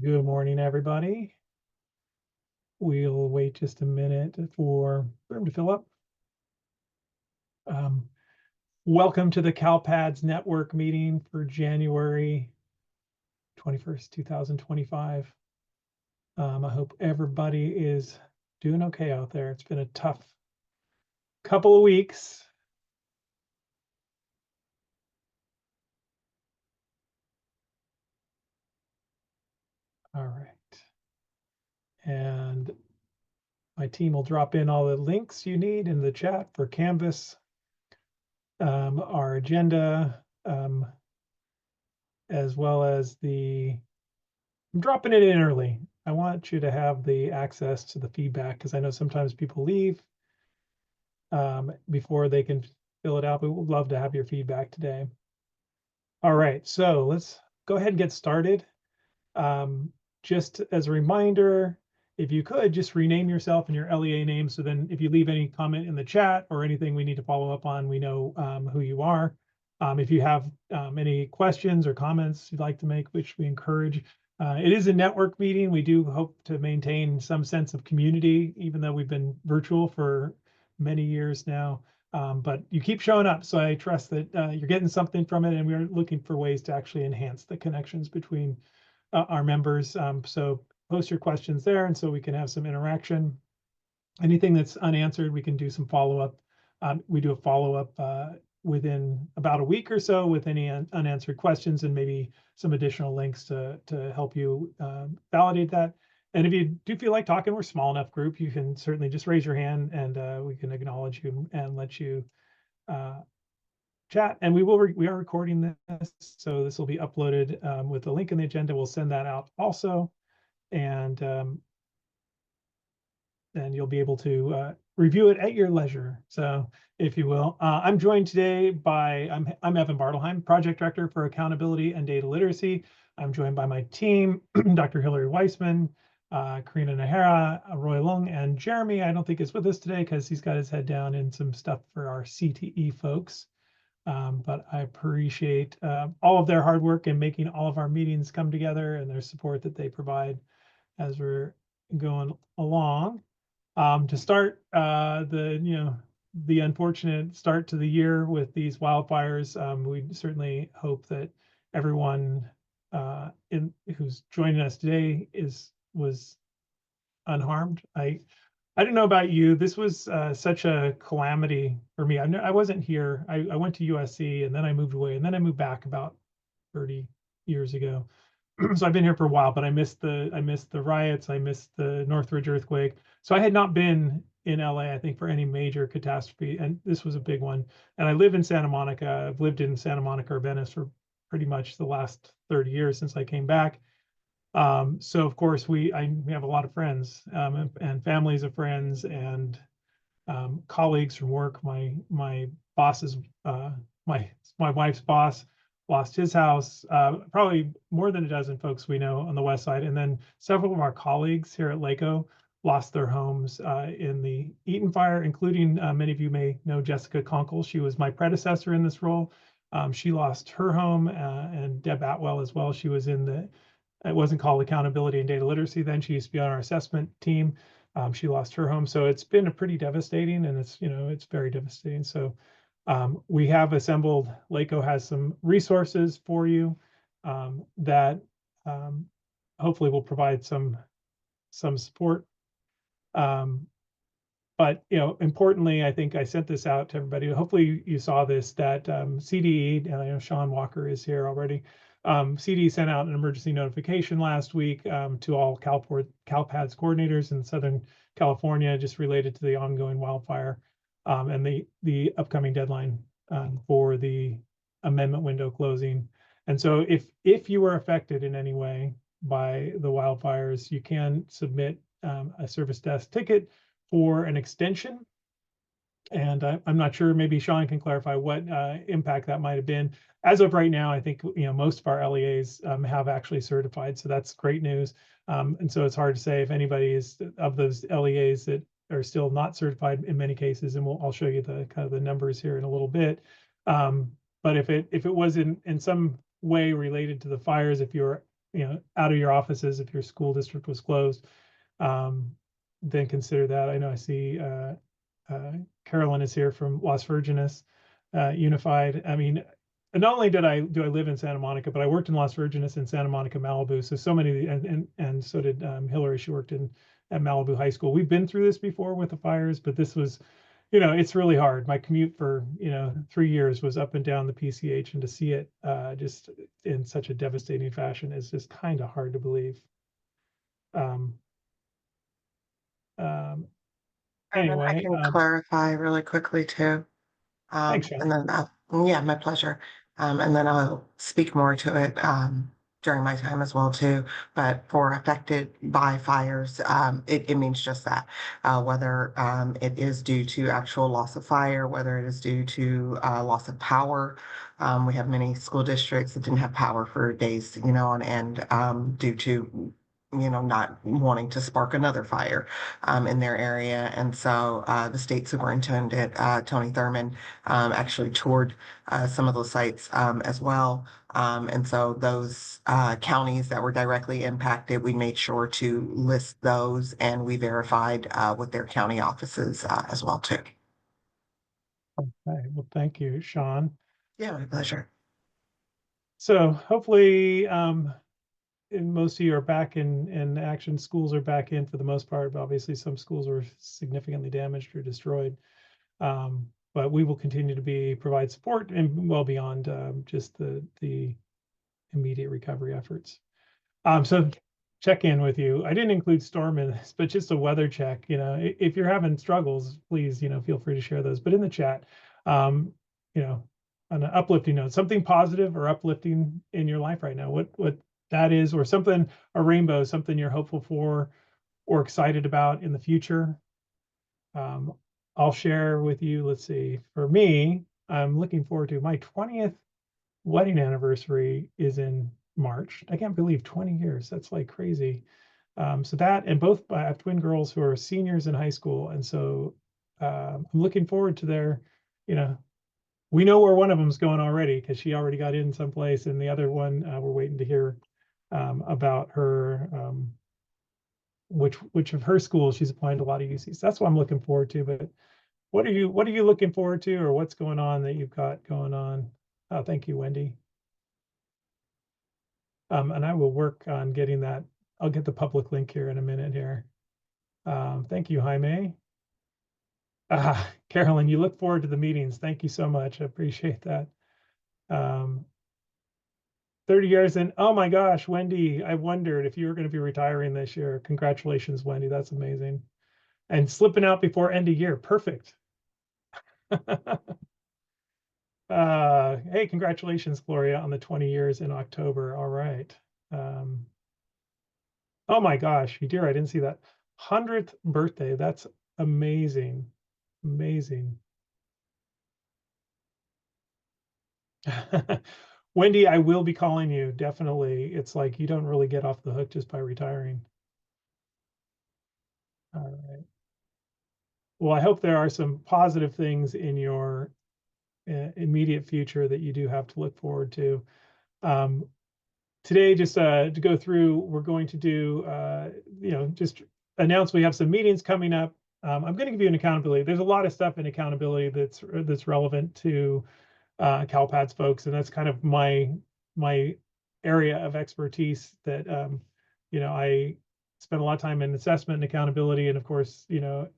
Good morning, everybody. We'll wait just a minute for room to fill up. Welcome to the CalPADS network meeting for January 21st, 2025. I hope everybody is doing okay out there. It's been a tough couple of weeks. All right. And my team will drop in all the links you need in the chat for Canvas, our agenda, as well as I'm dropping it in early. I want you to have the access to the feedback because I know sometimes people leave before they can fill it out. But we would love to have your feedback today. All right, so let's go ahead and get started. Just as a reminder, if you could just rename yourself and your LEA name, so then if you leave any comment in the chat or anything we need to follow up on, we know who you are. If you have any questions or comments you'd like to make, which we encourage, it is a network meeting. We do hope to maintain some sense of community, even though we've been virtual for many years now. But you keep showing up, so I trust that you're getting something from it, and we're looking for ways to actually enhance the connections between our members. So post your questions there, and so we can have some interaction. Anything that's unanswered, we can do some follow-up. We do a follow-up within about a week or so with any unanswered questions and maybe some additional links to help you validate that. And if you do feel like talking, we're a small enough group, you can certainly just raise your hand and we can acknowledge you and let you chat. And we are recording this, so this will be uploaded with the link in the agenda. We'll send that out also, and you'll be able to review it at your leisure, so if you will. I'm joined today by, I'm Evan Bartelheim, Project Director for Accountability and Data Literacy. I'm joined by my team, Dr. Hillary Weissman, Karina Nahara, Roy Long, and Jeremy, I don't think is with us today because he's got his head down in some stuff for our CTE folks. But I appreciate all of their hard work in making all of our meetings come together and their support that they provide as we're going along. To start the unfortunate start to the year with these wildfires, we certainly hope that everyone who's joining us today was unharmed. I don't know about you. This was such a calamity for me. I wasn't here. I went to USC and then I moved away and then I moved back about 30 years ago. So I've been here for a while, but I missed the riots. I missed the Northridge earthquake. So I had not been in LA, I think, for any major catastrophe, and this was a big one. And I live in Santa Monica. I've lived in Santa Monica or Venice for pretty much the last 30 years since I came back. So of course we have a lot of friends and families of friends and colleagues from work. My boss's my wife's boss lost his house. Probably more than a dozen folks we know on the west side, and then several of our colleagues here at LACOE lost their homes in the Eaton fire, including many of you may know Jessica Conkle. She was my predecessor in this role. She lost her home, and Deb Atwell as well. She was in it wasn't called Accountability and Data Literacy then. She used to be on our assessment team. She lost her home. So it's been a pretty devastating, and it's very devastating. So we have assembled, LACOE has some resources for you that hopefully will provide some support. But importantly, I think I sent this out to everybody. Hopefully you saw this, that CDE, and I know Sean Walker is here already. CDE sent out an emergency notification last week to all CalPADS coordinators in Southern California, just related to the ongoing wildfire and the upcoming deadline for the amendment window closing. And so if you were affected in any way by the wildfires, you can submit a service desk ticket for an extension. And I'm not sure, maybe Sean can clarify what impact that might have been. As of right now, I think most of our LEAs have actually certified, so that's great news. And so it's hard to say if anybody is of those LEAs that are still not certified in many cases, and I'll show you the kind of the numbers here in a little bit. But if it was in some way related to the fires, if you're out of your offices if your school district was closed, then consider that. I know I see Carolyn is here from Las Virgenes Unified. I mean, not only do I live in Santa Monica, but I worked in Las Virgenes and Santa Monica, Malibu. So many, and so did Hillary. She worked at Malibu High School. We've been through this before with the fires, but this was, it's really hard. My commute for 3 years was up and down the PCH, and to see it just in such a devastating fashion is just kind of hard to believe. Um, um, And then I anyway, can clarify really quickly too. thanks, Sean. And then, yeah, my pleasure. And then I'll speak more to it during my time as well too. But for affected by fires, it means just that. Whether it is due to actual loss of fire, whether it is due to loss of power. We have many school districts that didn't have power for days, on end due to not wanting to spark another fire in their area. And so the state superintendent, Tony Thurman, actually toured some of those sites as well. And so those counties that were directly impacted, we made sure to list those, and we verified with their county offices as well too. Okay, well, thank you, Sean. Yeah, my pleasure. So hopefully, and most of you are back in action. Schools are back in for the most part, but obviously some schools were significantly damaged or destroyed. But we will continue to provide support and well beyond just the immediate recovery efforts. So check in with you. I didn't include storm in this, but just a weather check. If you're having struggles, please, feel free to share those. But in the chat, um, on an uplifting note, something positive or uplifting in your life right now, what that is, or something, a rainbow, something you're hopeful for or excited about in the future. I'll share with you. Let's see. For me, I'm looking forward to my 20th wedding anniversary is in March. I can't believe 20 years. That's like crazy. So that, and both, I have twin girls who are seniors in high school. And so I'm looking forward to we know where one of them's going already because she already got in someplace, and the other one, we're waiting to hear about her, which of her schools she's applying to a lot of UCs. That's what I'm looking forward to. But what are you looking forward to, or what's going on that you've got going on? Oh, thank you, Wendy. And I will work on getting that. I'll get the public link here in a minute here. Thank you, Jaime. Carolyn, you look forward to the meetings. Thank you so much. I appreciate that. 30 years in, oh my gosh, Wendy, I wondered if you were going to be retiring this year. Congratulations, Wendy. That's amazing. And slipping out before end of year. Perfect. Hey, congratulations, Gloria, on the 20 years in October. All right. Oh my gosh, dear, I didn't see that. 100th birthday. That's amazing. Amazing. Wendy, I will be calling you, definitely. It's like you don't really get off the hook just by retiring. All right. Well, I hope there are some positive things in your immediate future that you do have to look forward to. Today, just to go through, we're going to do, just announce we have some meetings coming up. I'm going to give you an accountability. There's a lot of stuff in accountability that's relevant to CalPADS folks, and that's kind of my area of expertise that I spend a lot of time in assessment and accountability, and of course,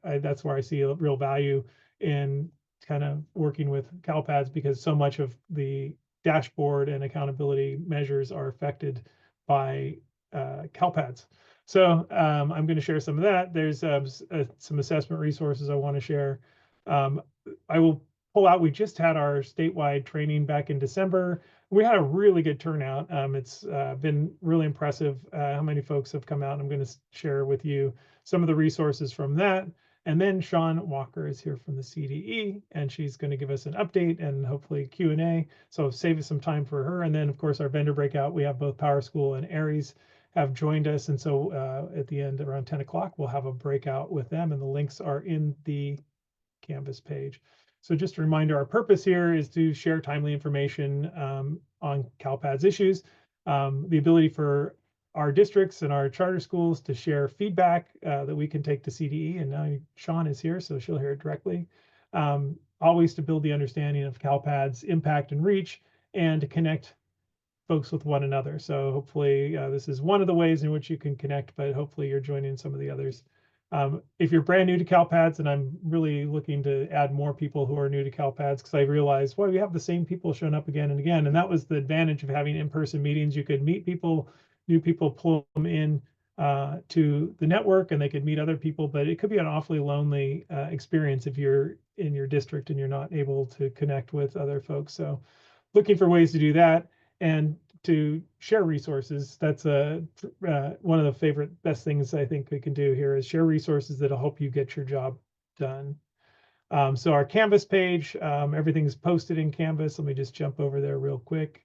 that's where I see a real value in kind of working with CalPADS, because so much of the dashboard and accountability measures are affected by CalPADS. So I'm going to share some of that. There's some assessment resources I want to share. I will pull out. We just had our statewide training back in December. We had a really good turnout. It's been really impressive how many folks have come out. I'm going to share with you some of the resources from that. And then Sean Walker is here from the CDE, and she's going to give us an update and hopefully Q&A. So save us some time for her. And then, of course, our vendor breakout, we have both Power School and Aries have joined us. And so at the end, around 10 o'clock, we'll have a breakout with them. And the links are in the Canvas page. So just a reminder, our purpose here is to share timely information on CalPADS issues. The ability for our districts and our charter schools to share feedback that we can take to CDE. And now Sean is here, so she'll hear it directly. Always to build the understanding of CalPADS impact and reach, and to connect folks with one another. So hopefully this is one of the ways in which you can connect, but hopefully you're joining some of the others. If you're brand new to CalPADS, and I'm really looking to add more people who are new to CalPADS, because I realized, well, we have the same people showing up again and again. And that was the advantage of having in-person meetings. You could meet people, new people, pull them in to the network, and they could meet other people, but it could be an awfully lonely experience if you're in your district and you're not able to connect with other folks. So looking for ways to do that and to share resources. That's one of the favorite best things I think we can do here is share resources that'll help you get your job done. So our Canvas page, everything's posted in Canvas. Let me just jump over there real quick.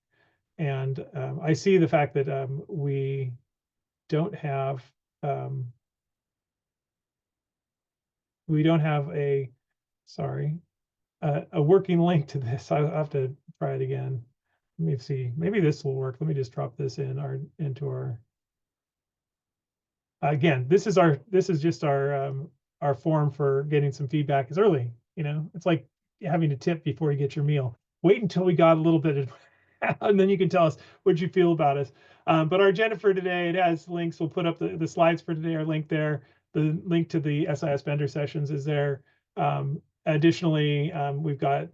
And I see the fact that we don't have a, sorry, a working link to this. I'll have to try it again. Let me see, maybe this will work. Let me just drop this into our, again, this is just our form for getting some feedback. It's early, it's like having a tip before you get your meal. Wait until we got a little bit of, and then you can tell us what you feel about us. But our agenda for today, it has links. We'll put up the slides for today are linked there. The link to the SIS vendor sessions is there. Additionally, we've got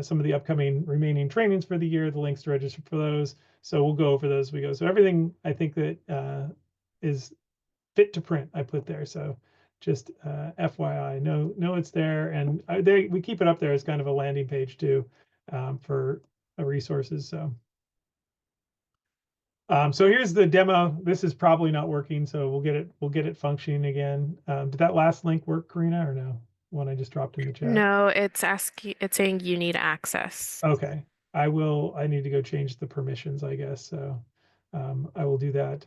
some of the upcoming remaining trainings for the year, the links to register for those. So we'll go over those as we go. So everything I think that is fit to print, I put there. So just FYI, know it's there. And we keep it up there as kind of a landing page too for resources. So here's the demo. This is probably not working, so we'll get it functioning again. Did that last link work, Karina, or no? One I just dropped in the chat. No, it's saying you need access. Okay, I need to go change the permissions, I guess. So I will do that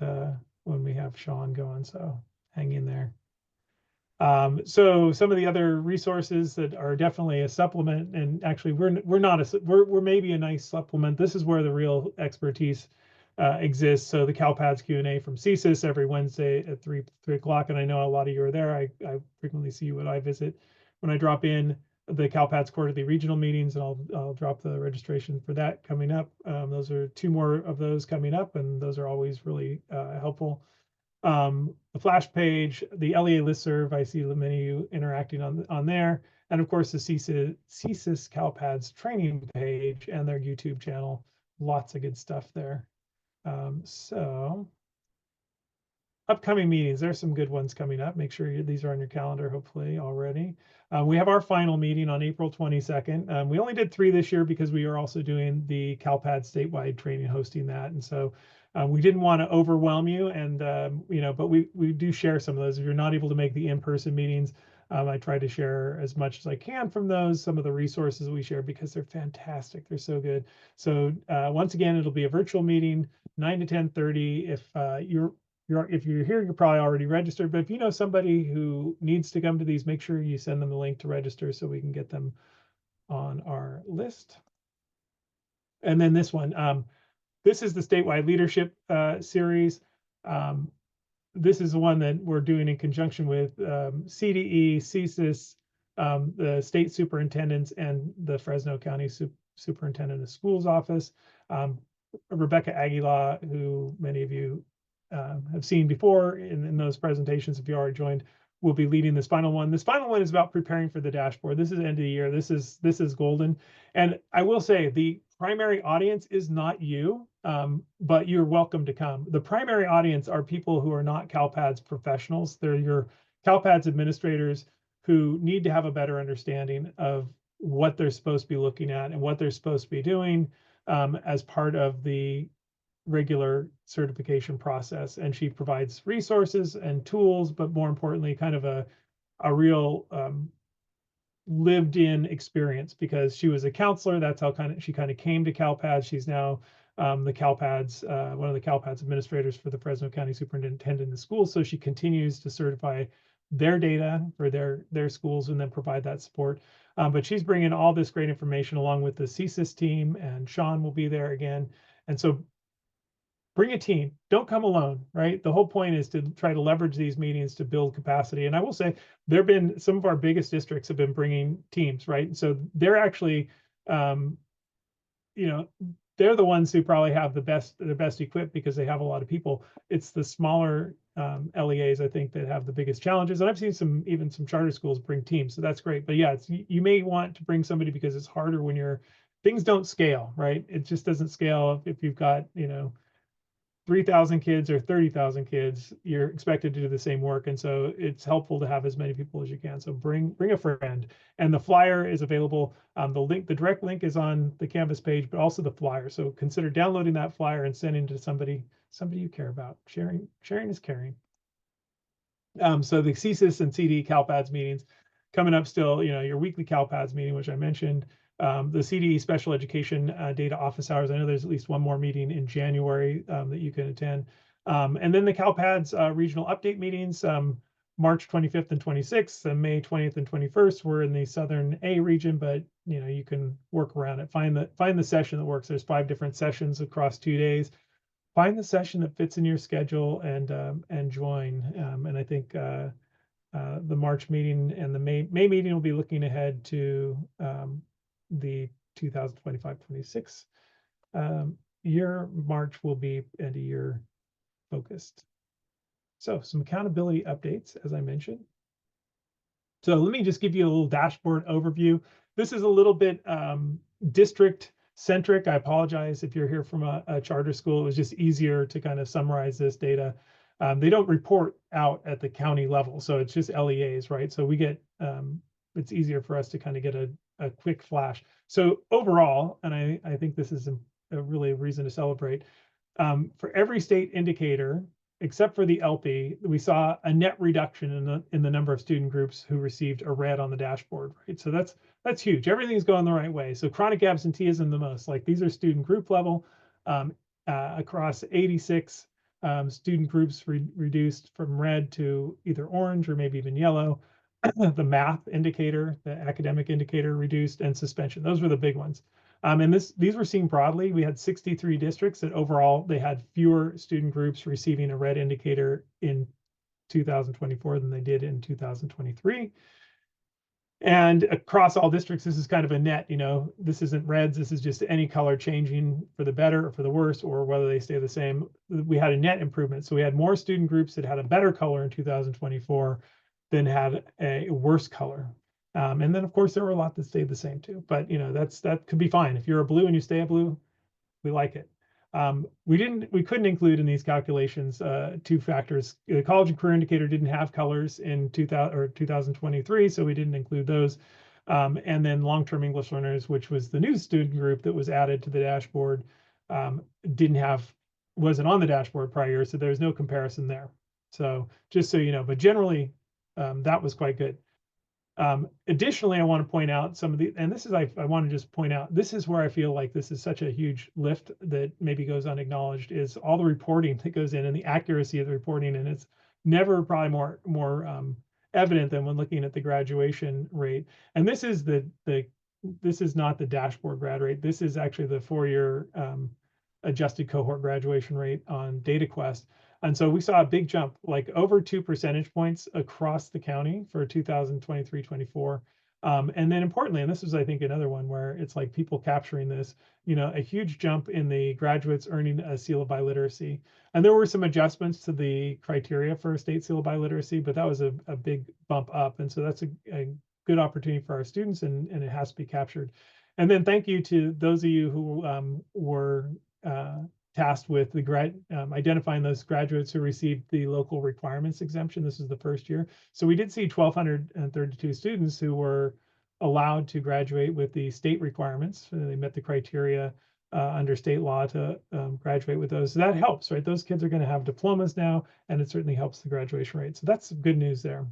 when we have Sean going. So hang in there. So some of the other resources that are definitely a supplement, and actually we're maybe a nice supplement. This is where the real expertise exists. So the CalPADS Q&A from CSIS every Wednesday at 3 o'clock, and I know a lot of you are there. I frequently see you when I visit. When I drop in the CalPADS quarterly regional meetings, and I'll drop the registration for that coming up. Those are 2 more of those coming up, and those are always really helpful. The Flash page, the LEA listserv, I see many of you interacting on there, and of course the CSIS CalPADS training page and their YouTube channel. Lots of good stuff there. So upcoming meetings, there's some good ones coming up. Make sure these are on your calendar, hopefully already. We have our final meeting on April 22nd. We only did 3 this year because we are also doing the CalPADS statewide training, hosting that. And so we didn't want to overwhelm you, and but we do share some of those. If you're not able to make the in-person meetings, I try to share as much as I can from those, some of the resources we share, because they're fantastic. They're so good. So once again, it'll be a virtual meeting, 9 to 10:30. If you're here, you're probably already registered, but if you know somebody who needs to come to these, make sure you send them the link to register so we can get them on our list. And then this one, this is the statewide leadership series. This is the one that we're doing in conjunction with CDE, CSIS, the state superintendents, and the Fresno County Superintendent of Schools office. Rebecca Aguilar, who many of you have seen before in those presentations, if you already joined, will be leading this final one. This final one is about preparing for the dashboard. This is end of the year. This is golden. And I will say the primary audience is not you, but you're welcome to come. The primary audience are people who are not CalPADS professionals. They're your CalPADS administrators who need to have a better understanding of what they're supposed to be looking at and what they're supposed to be doing as part of the regular certification process. And she provides resources and tools, but more importantly, kind of a real lived in experience, because she was a counselor. That's how she kind of came to CalPADS. She's now the CalPADS, one of the CalPADS administrators for the Fresno County Superintendent of Schools. So she continues to certify their data for their schools and then provide that support. But she's bringing all this great information along with the CSIS team, and Sean will be there again. And so bring a team, don't come alone, right? The whole point is to try to leverage these meetings to build capacity. And I will say there have been some of our biggest districts have been bringing teams, right? So they're actually, they're the ones who probably have the best equipped because they have a lot of people. It's the smaller LEAs, I think, that have the biggest challenges. And I've seen even some charter schools bring teams, so that's great. But yeah, you may want to bring somebody because it's harder when things don't scale, right? It just doesn't scale if you've got 3,000 kids or 30,000 kids, you're expected to do the same work. And so it's helpful to have as many people as you can. So bring a friend. And the flyer is available. The direct link is on the Canvas page, but also the flyer. So consider downloading that flyer and sending it to somebody you care about. Sharing is caring. So the CSIS and CD CALPADS meetings coming up still, your weekly CALPADS meeting, which I mentioned, the CD Special Education Data Office Hours. I know there's at least one more meeting in January that you can attend. And then the CALPADS regional update meetings, March 25th and 26th, and May 20th and 21st. We're in the Southern A region, but you can work around it. Find the session that works. There's 5 different sessions across 2 days. Find the session that fits in your schedule and join. And I think the March meeting and the May meeting will be looking ahead to the 2025-26 year. March will be end of year focused. So some accountability updates, as I mentioned. So let me just give you a little dashboard overview. This is a little bit district centric. I apologize if you're here from a charter school. It was just easier to kind of summarize this data. They don't report out at the county level, so it's just LEAs, right? So we get, it's easier for us to kind of get a quick flash. So overall, and I think this is a really reason to celebrate, for every state indicator, except for the LP, we saw a net reduction in the number of student groups who received a red on the dashboard, right? So that's huge. Everything's going the right way. So chronic absenteeism the most, like these are student group level, across 86 student groups reduced from red to either orange or maybe even yellow. The math indicator, the academic indicator reduced, and suspension. Those were the big ones. And these were seen broadly. We had 63 districts that overall they had fewer student groups receiving a red indicator in 2024 than they did in 2023. And across all districts, this is kind of a net, this isn't reds, this is just any color changing for the better or for the worse, or whether they stay the same. We had a net improvement. So we had more student groups that had a better color in 2024 than had a worse color. And then of course there were a lot that stayed the same too, but that could be fine. If you're a blue and you stay a blue, we like it. We couldn't include in these calculations 2 factors. The college and career indicator didn't have colors in 2023, so we didn't include those. And then long-term English learners, which was the new student group that was added to the dashboard, wasn't on the dashboard prior year, so there's no comparison there. So just so you know, but generally that was quite good. Additionally, I want to point out I want to just point out, this is where I feel like this is such a huge lift that maybe goes unacknowledged, is all the reporting that goes in and the accuracy of the reporting. And it's never probably more evident than when looking at the graduation rate. And this is this is not the dashboard grad rate. This is actually the 4-year adjusted cohort graduation rate on DataQuest. And so we saw a big jump, like over 2 percentage points across the county for 2023-24. And then importantly, and this is, I think, another one where it's like people capturing this, a huge jump in the graduates earning a seal of biliteracy. And there were some adjustments to the criteria for a state seal of biliteracy, but that was a big bump up. And so that's a good opportunity for our students, and it has to be captured. And then thank you to those of you who were tasked with identifying those graduates who received the local requirements exemption. This is the first year. So we did see 1,232 students who were allowed to graduate with the state requirements. They met the criteria under state law to graduate with those. So that helps, right? Those kids are going to have diplomas now, and it certainly helps the graduation rate. So that's good news there.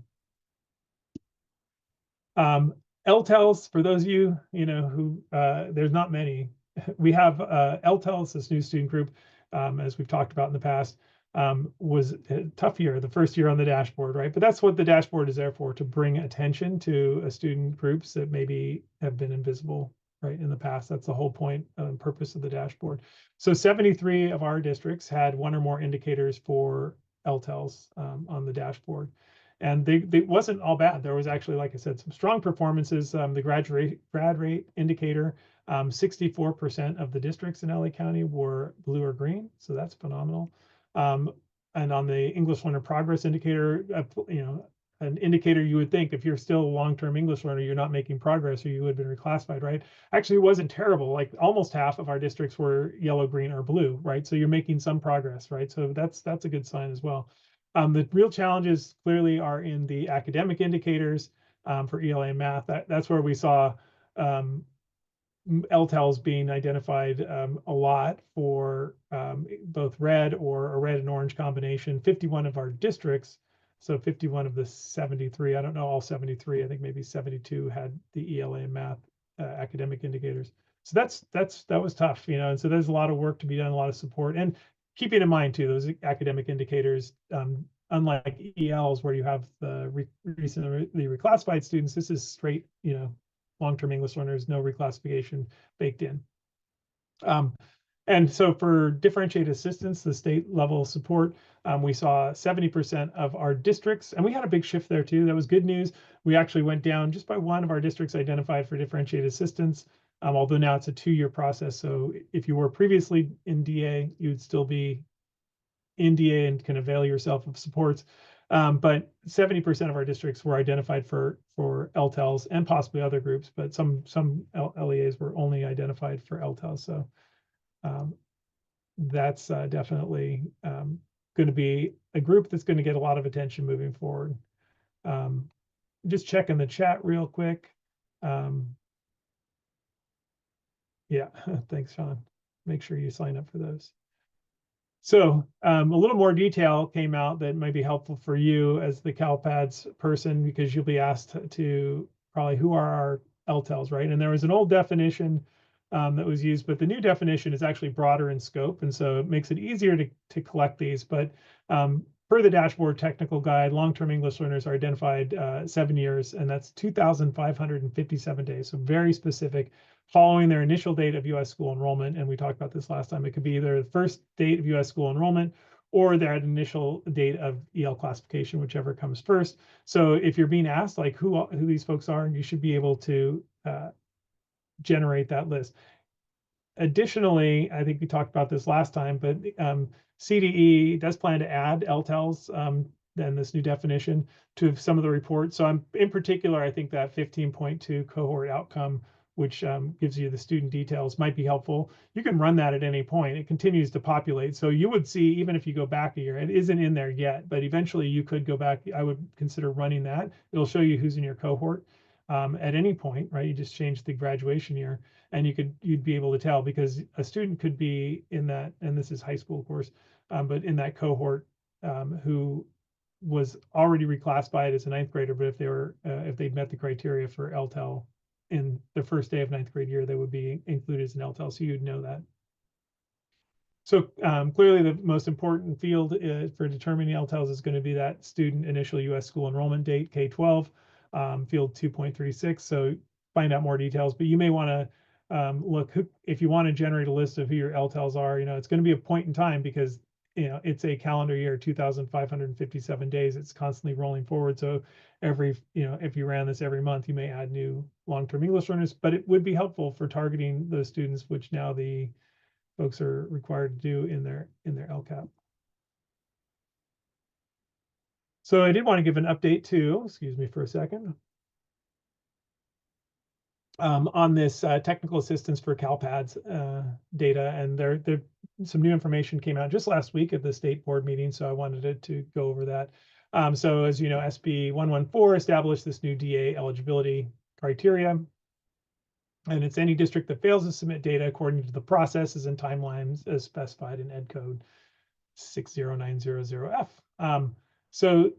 LTELs, for those of you, who there's not many. We have LTELs, this new student group, as we've talked about in the past, was a tough year, the first year on the dashboard, right? But that's what the dashboard is there for, to bring attention to student groups that maybe have been invisible right, in the past. That's the whole point and purpose of the dashboard. So 73 of our districts had one or more indicators for LTELs on the dashboard. And they wasn't all bad. There was actually, like I said, some strong performances. The grad rate indicator, 64% of the districts in LA County were blue or green. So that's phenomenal. And on the English learner progress indicator, an indicator you would think if you're still a long-term English learner, you're not making progress or you would have been reclassified, right? Actually, it wasn't terrible. Like almost half of our districts were yellow, green, or blue, right? So you're making some progress, right? So that's a good sign as well. The real challenges clearly are in the academic indicators for ELA and math. That's where we saw LTELs being identified a lot for both red or a red and orange combination. 51 of our districts, so 51 of the 73, I don't know all 73, I think maybe 72 had the ELA and math academic indicators. So that was tough, and so there's a lot of work to be done, a lot of support, and keeping in mind too, those academic indicators, unlike ELs where you have the recently reclassified students, this is straight, long-term English learners, no reclassification baked in. And so for differentiated assistance, the state level support, we saw 70% of our districts, and we had a big shift there too. That was good news. We actually went down just by one of our districts identified for differentiated assistance, although now it's a 2-year process. So if you were previously in DA, you would still be in DA and can avail yourself of supports. But 70% of our districts were identified for LTELs and possibly other groups, but some LEAs were only identified for LTELs. So that's definitely going to be a group that's going to get a lot of attention moving forward. Just checking the chat real quick. Yeah, thanks, Sean. Make sure you sign up for those. So a little more detail came out that might be helpful for you as the CALPADS person, because you'll be asked to probably who are our LTELs, right? And there was an old definition that was used, but the new definition is actually broader in scope. And so it makes it easier to collect these. But per the dashboard technical guide, long-term English learners are identified 7 years, and that's 2,557 days. So very specific, following their initial date of U.S. school enrollment. And we talked about this last time. It could be either the first date of U.S. school enrollment or their initial date of EL classification, whichever comes first. So if you're being asked like who these folks are, you should be able to generate that list. Additionally, I think we talked about this last time, but CDE does plan to add LTELs, then this new definition, to some of the reports. So in particular, I think that 15.2 cohort outcome, which gives you the student details, might be helpful. You can run that at any point. It continues to populate. So you would see, even if you go back a year, it isn't in there yet, but eventually you could go back. I would consider running that. It'll show you who's in your cohort at any point, right? You just change the graduation year and you'd be able to tell, because a student could be in that, and this is high school, of course, but in that cohort who was already reclassified as a 9th grader, but if they'd met the criteria for LTEL in the first day of 9th grade year, they would be included as an LTEL, so you'd know that. So clearly the most important field for determining LTELs is going to be that student initial U.S. school enrollment date, K-12, field 2.36. So find out more details, but you may want to look, if you want to generate a list of who your LTELs are, it's going to be a point in time, because it's a calendar year, 2,557 days. It's constantly rolling forward. So if you ran this every month, you may add new long-term English learners, but it would be helpful for targeting those students, which now the folks are required to do in their LCAP. So I did want to give an update too, excuse me for a second, on this technical assistance for CALPADS data. And there some new information came out just last week at the state board meeting, so I wanted to go over that. So as you know, SB 114 established this new DA eligibility criteria. And it's any district that fails to submit data according to the processes and timelines as specified in Ed Code 60900F. So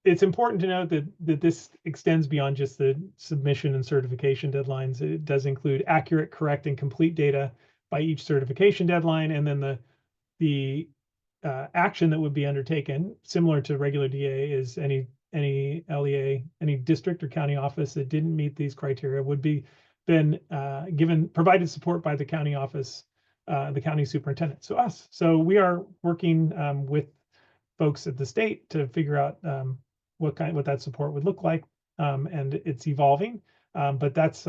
it's important to note that this extends beyond just the submission and certification deadlines. It does include accurate, correct, and complete data by each certification deadline, and then the action that would be undertaken, similar to regular DA, is any LEA, any district or county office that didn't meet these criteria would be been provided support by the county office, the county superintendent, so us. So we are working with folks at the state to figure out what that support would look like, and it's evolving, but that's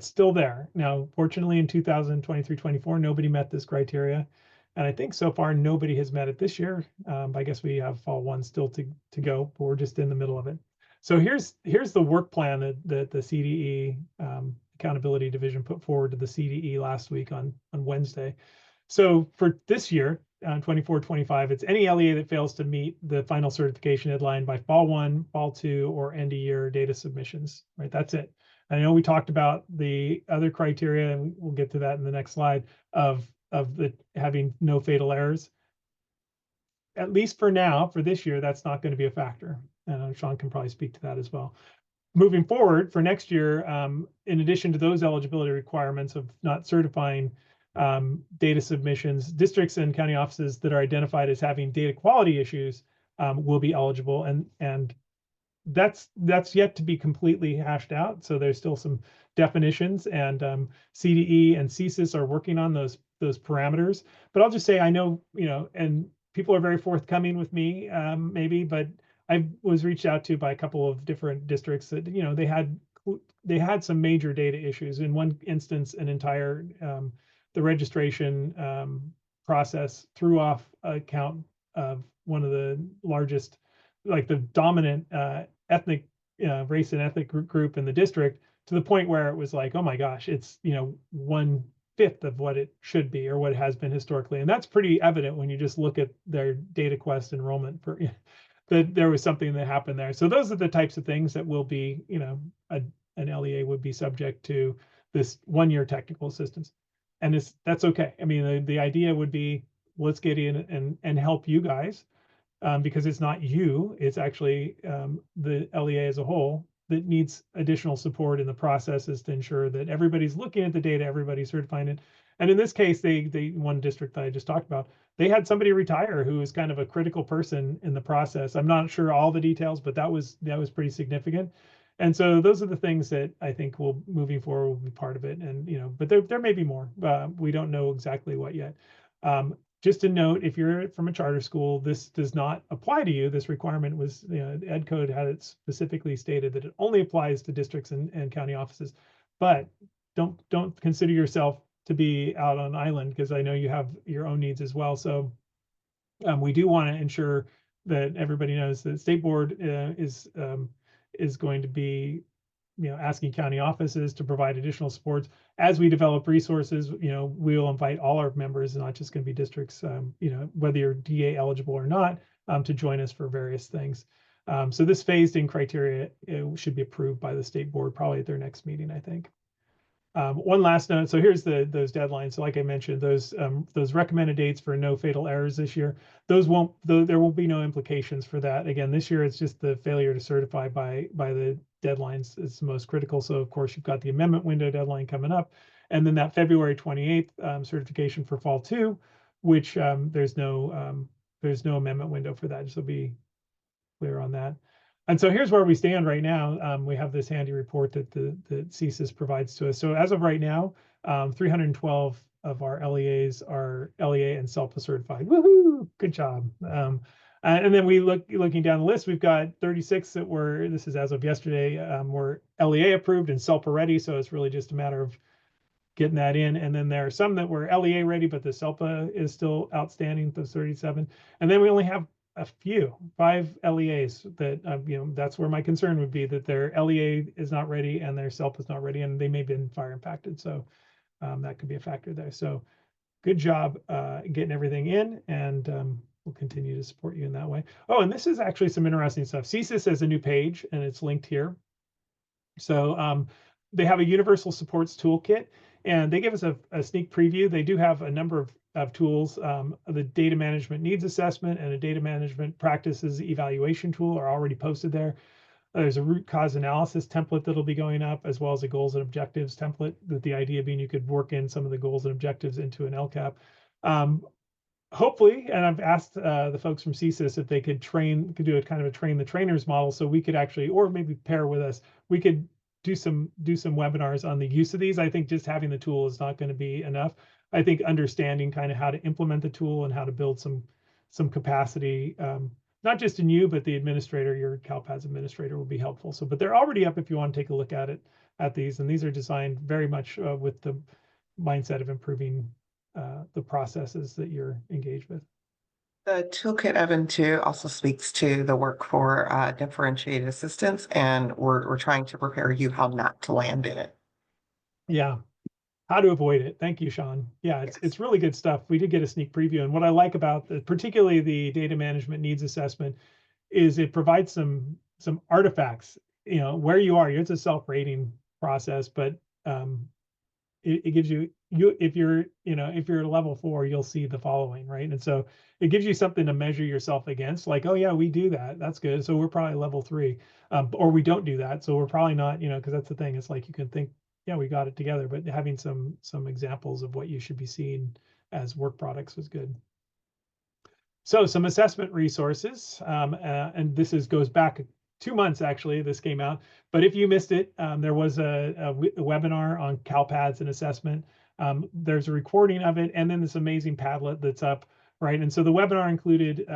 still there. Now, fortunately, in 2023-24, nobody met this criteria, and I think so far nobody has met it this year. I guess we have fall one still to go, but we're just in the middle of it. So here's the work plan that the CDE Accountability Division put forward to the CDE last week on Wednesday. So for this year, 24-25, it's any LEA that fails to meet the final certification deadline by fall one, fall two, or end of year data submissions, right? That's it. I know we talked about the other criteria, and we'll get to that in the next slide, of the having no fatal errors. At least for now, for this year, that's not going to be a factor. And Sean can probably speak to that as well. Moving forward for next year, in addition to those eligibility requirements of not certifying data submissions, districts and county offices that are identified as having data quality issues will be eligible, and that's yet to be completely hashed out. So there's still some definitions, and CDE and CSIS are working on those parameters. But I'll just say, I know, and people are very forthcoming with me, maybe, but I was reached out to by a couple of different districts that, they had some major data issues. In one instance, an entire the registration process threw off a count of one of the largest, like the dominant ethnic race and ethnic group in the district, to the point where it was like, oh my gosh, it's 1/5 of what it should be or what it has been historically. And that's pretty evident when you just look at their data quest enrollment for that there was something that happened there. So those are the types of things that will be, an LEA would be subject to this 1-year technical assistance. And that's okay. I mean, the idea would be, let's get in and help you guys, because it's not you, it's actually the LEA as a whole that needs additional support in the processes to ensure that everybody's looking at the data, everybody's certifying it. And in this case, they one district that I just talked about, they had somebody retire who was kind of a critical person in the process. I'm not sure all the details, but that was pretty significant. And so those are the things that I think will, moving forward, will be part of it. And but there may be more. We don't know exactly what yet. Just to note, if you're from a charter school, this does not apply to you. This requirement was, Ed Code had it specifically stated that it only applies to districts and county offices. But don't consider yourself to be out on island, because I know you have your own needs as well. So we do want to ensure that everybody knows that State Board is going to be asking county offices to provide additional supports as we develop resources. We'll invite all our members, not just going to be districts, whether you're DA eligible or not, to join us for various things. So this phased in criteria should be approved by the State Board probably at their next meeting, I think. One last note. So here's those deadlines. So like I mentioned, those recommended dates for no fatal errors this year, there won't be no implications for that. Again, this year it's just the failure to certify by the deadlines is the most critical. So of course you've got the amendment window deadline coming up, and then that February 28th certification for fall 2, which there's no amendment window for that. Just to be clear on that. And so here's where we stand right now. We have this handy report that the CSIS provides to us. So as of right now, 312 of our LEAs are LEA and SELPA certified. Woohoo! Good job. And then looking down the list, we've got 36 that were, this is as of yesterday, were LEA approved and SELPA ready. So it's really just a matter of getting that in. And then there are some that were LEA ready, but the SELPA is still outstanding, those 37. And then we only have a few, 5 LEAs that, that's where my concern would be, that their LEA is not ready and their SELPA is not ready, and they may have been fire impacted. So that could be a factor there. So good job getting everything in, and we'll continue to support you in that way. Oh, and this is actually some interesting stuff. CSIS has a new page, and it's linked here. So they have a universal supports toolkit, and they give us a sneak preview. They do have a number of tools. The data management needs assessment and a data management practices evaluation tool are already posted there. There's a root cause analysis template that'll be going up, as well as a goals and objectives template, that the idea being you could work in some of the goals and objectives into an LCAP. Hopefully, and I've asked the folks from CSIS if they could do a kind of a train the trainers model, so we could actually, or maybe pair with us, we could do some webinars on the use of these. I think just having the tool is not going to be enough. I think understanding kind of how to implement the tool and how to build some capacity, not just in you, but the administrator, your CalPADS administrator, will be helpful. So, but they're already up if you want to take a look at these, and these are designed very much with the mindset of improving the processes that you're engaged with. The toolkit, Evan, too, also speaks to the work for differentiated assistance, and we're trying to prepare you how not to land in it. Yeah, how to avoid it. Thank you, Sean. Yeah, it's really good stuff. We did get a sneak preview, and what I like about particularly the data management needs assessment is it provides some artifacts. You know, where you are. It's a self-rating process, but it gives you if you're level 4, you'll see the following, right? And so it gives you something to measure yourself against, like, oh yeah, we do that, that's good, so we're probably level 3, or we don't do that, so we're probably not, because that's the thing. It's like you can think, yeah, we got it together, but having some examples of what you should be seeing as work products was good. So some assessment resources, and this goes back 2 months, actually, this came out. But if you missed it, there was a webinar on CalPADS and assessment. There's a recording of it, and then this amazing Padlet that's up, right? And so the webinar included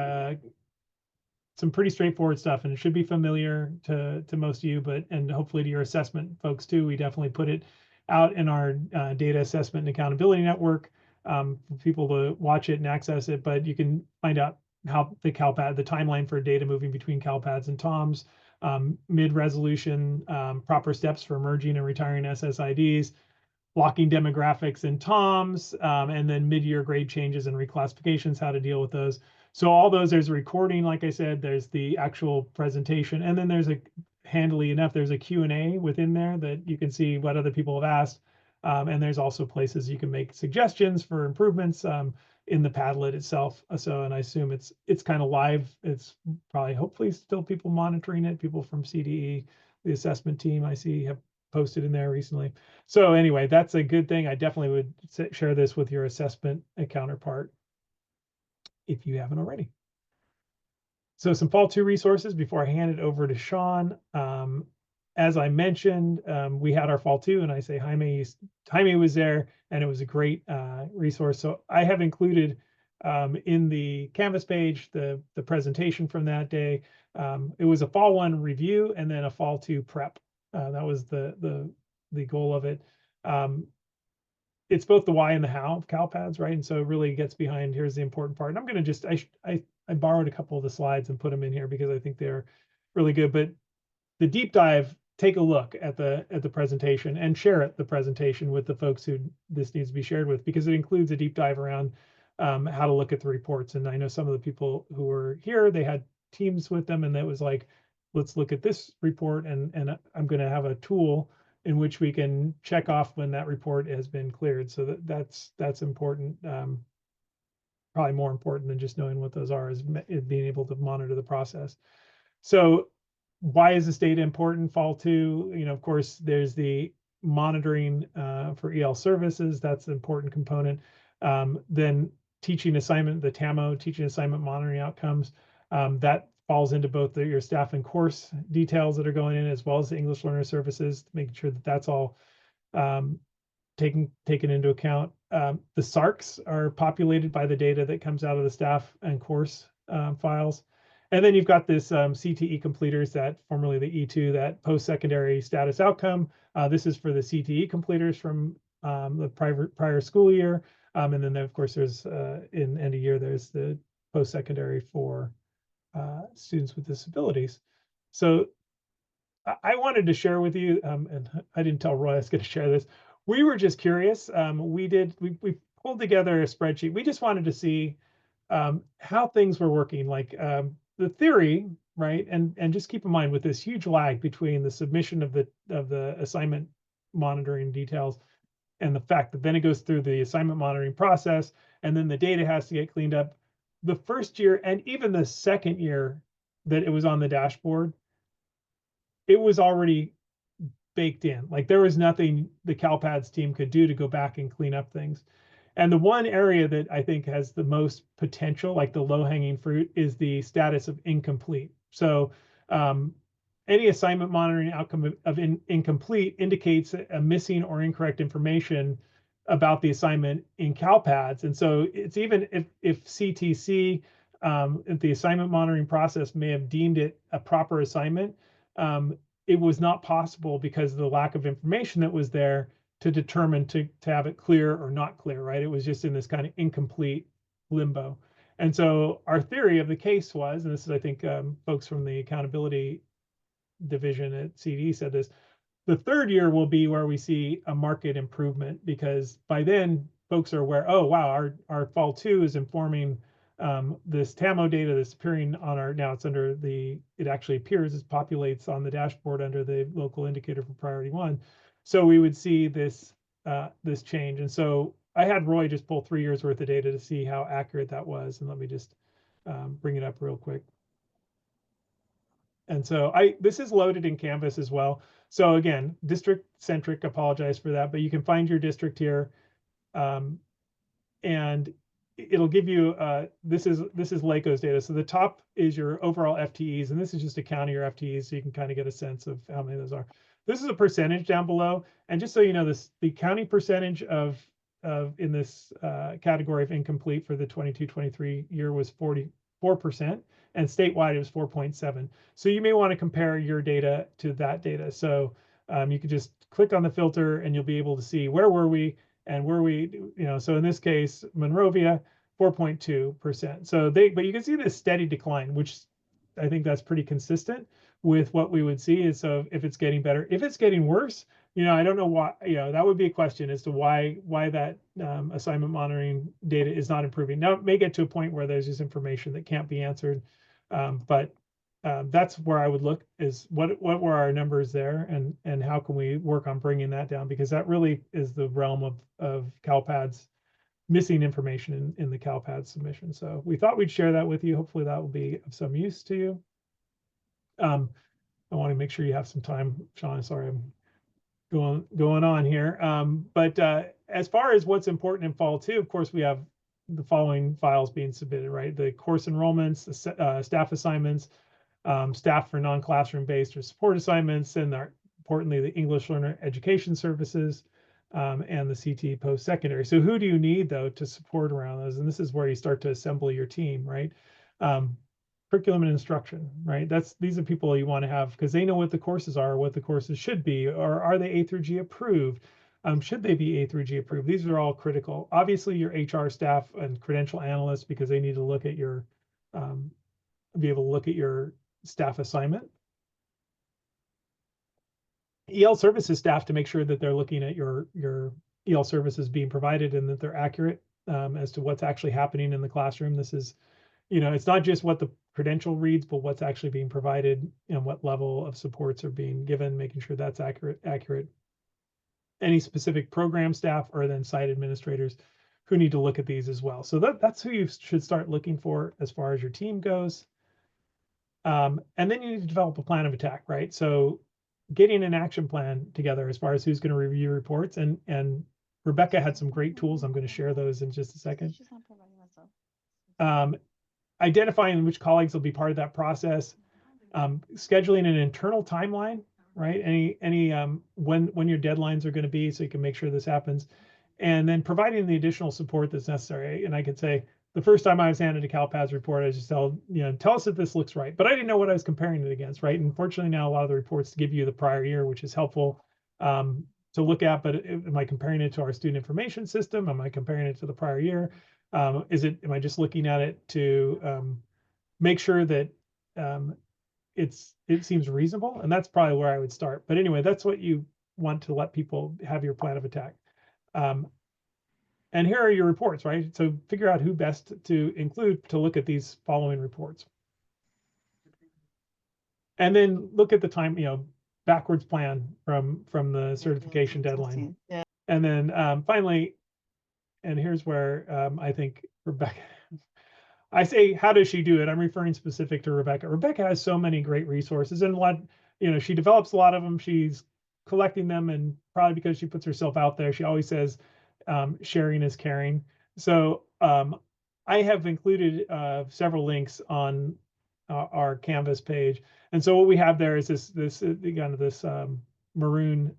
some pretty straightforward stuff, and it should be familiar to most of you, and hopefully to your assessment folks too. We definitely put it out in our data assessment and accountability network for people to watch it and access it. But you can find out how the timeline for data moving between CalPADS and TOMS, mid-resolution, proper steps for merging and retiring SSIDs, blocking demographics in TOMS, and then mid-year grade changes and reclassifications, how to deal with those. So all those, there's a recording, like I said, there's the actual presentation, and then there's handily enough, there's a Q&A within there that you can see what other people have asked. And there's also places you can make suggestions for improvements in the Padlet itself. So, and I assume it's kind of live. It's probably, hopefully, still people monitoring it. People from CDE, the assessment team, I see have posted in there recently. So anyway, that's a good thing. I definitely would share this with your assessment counterpart if you haven't already. So some Fall 2 resources before I hand it over to Sean. As I mentioned, we had our Fall 2, and I say Jaime was there, and it was a great resource. So I have included in the Canvas page the presentation from that day. It was a Fall 1 review and then a Fall 2 prep. That was the goal of it. It's both the why and the how of CalPADS, right? And so it really gets behind, here's the important part. And I'm going to just, I borrowed a couple of the slides and put them in here because I think they're really good. But the deep dive, take a look at the presentation and share the presentation with the folks who this needs to be shared with, because it includes a deep dive around how to look at the reports. And I know some of the people who were here, they had teams with them, and it was like, let's look at this report, and I'm going to have a tool in which we can check off when that report has been cleared. So that's important. Probably more important than just knowing what those are is being able to monitor the process. So why is this data important? Fall 2, of course, there's the monitoring for EL services. That's an important component. Then teaching assignment, the TAMO, teaching assignment monitoring outcomes, that falls into both your staff and course details that are going in, as well as the English learner services, making sure that that's all taken into account. The SARCs are populated by the data that comes out of the staff and course files. And then you've got this CTE completers, that formerly the E2, that post-secondary status outcome. This is for the CTE completers from the prior school year. And then of course there's in end of year, there's the post-secondary for students with disabilities. So I wanted to share with you, and I didn't tell Roy I was going to share this. We were just curious. We pulled together a spreadsheet. We just wanted to see how things were working, like the theory, right? And just keep in mind, with this huge lag between the submission of the assignment monitoring details and the fact that then it goes through the assignment monitoring process, and then the data has to get cleaned up. The first year and even the second year that it was on the dashboard, it was already baked in. Like, there was nothing the CalPADS team could do to go back and clean up things. And the one area that I think has the most potential, like the low-hanging fruit, is the status of incomplete. So any assignment monitoring outcome of incomplete indicates a missing or incorrect information about the assignment in CALPADS. And so it's even if CTC, if the assignment monitoring process may have deemed it a proper assignment, it was not possible because of the lack of information that was there to determine to have it clear or not clear, right? It was just in this kind of incomplete limbo. And so our theory of the case was, and this is, I think, folks from the accountability division at CD said this, the third year will be where we see a market improvement, because by then folks are aware, oh, wow, our fall 2 is informing this TAMO data that's appearing on our, now it's under the, it actually appears, it populates on the dashboard under the local indicator for priority 1. So we would see this, this change. And so I had Roy just pull 3 years worth of data to see how accurate that was. And let me just bring it up real quick. And so this is loaded in Canvas as well. So again, district centric, apologize for that, but you can find your district here. And it'll give you, this is LACOE's data. So the top is your overall FTEs, and this is just a count of your FTEs, so you can kind of get a sense of how many those are. This is a percentage down below. And just so you know, the county percentage of in this category of incomplete for the 22-23 year was 44%. And statewide, it was 4.7. So you may want to compare your data to that data. So you could just click on the filter and you'll be able to see where were we and where we, you know, so in this case, Monrovia, 4.2%. So but you can see this steady decline, which I think that's pretty consistent with what we would see. Is so if it's getting better, if it's getting worse, you know, I don't know why, you know, that would be a question as to why that assignment monitoring data is not improving. Now, it may get to a point where there's just information that can't be answered. But that's where I would look, is what were our numbers there, and how can we work on bringing that down, because that really is the realm of CALPADS missing information in the CALPADS submission. So we thought we'd share that with you. Hopefully that will be of some use to you. I want to make sure you have some time, Sean. Sorry, I'm going on here. But as far as what's important in fall 2, of course, we have the following files being submitted, right? The course enrollments, the staff assignments, staff for non-classroom based or support assignments, and importantly, the English Learner Education Services, and the CT post-secondary. So who do you need, though, to support around those? And this is where you start to assemble your team, right? Curriculum and instruction, right? These are people you want to have, because they know what the courses are, what the courses should be, or are they A through G approved? Should they be A through G approved? These are all critical. Obviously, your HR staff and credential analysts, because they need to look at your, be able to look at your staff assignment. EL services staff, to make sure that they're looking at your EL services being provided and that they're accurate as to what's actually happening in the classroom. This is, you know, it's not just what the credential reads, but what's actually being provided and what level of supports are being given, making sure that's accurate. Any specific program staff, or then site administrators who need to look at these as well. So that's who you should start looking for as far as your team goes. And then you need to develop a plan of attack, right? So getting an action plan together as far as who's going to review reports, and Rebecca had some great tools. I'm going to share those in just a second. Identifying which colleagues will be part of that process, scheduling an internal timeline, right? Any when your deadlines are going to be, so you can make sure this happens, and then providing the additional support that's necessary. And I could say, the first time I was handed a CALPADS report, I just tell us if this looks right, but I didn't know what I was comparing it against, right? And fortunately now a lot of the reports give you the prior year, which is helpful to look at. But am I comparing it to our student information system? Am I comparing it to the prior year? Am I just looking at it to make sure that it seems reasonable? And that's probably where I would start. But anyway, that's what you want to let people have your plan of attack. And here are your reports, right? So figure out who best to include to look at these following reports. And then look at the time, backwards plan from the certification deadline. Yeah. And then finally, and here's where I think Rebecca, I say, how does she do it? I'm referring specific to Rebecca. Rebecca has so many great resources, and she develops a lot of them. She's collecting them, and probably because she puts herself out there, she always says, sharing is caring. So I have included several links on our Canvas page. And so what we have there is this kind of this maroon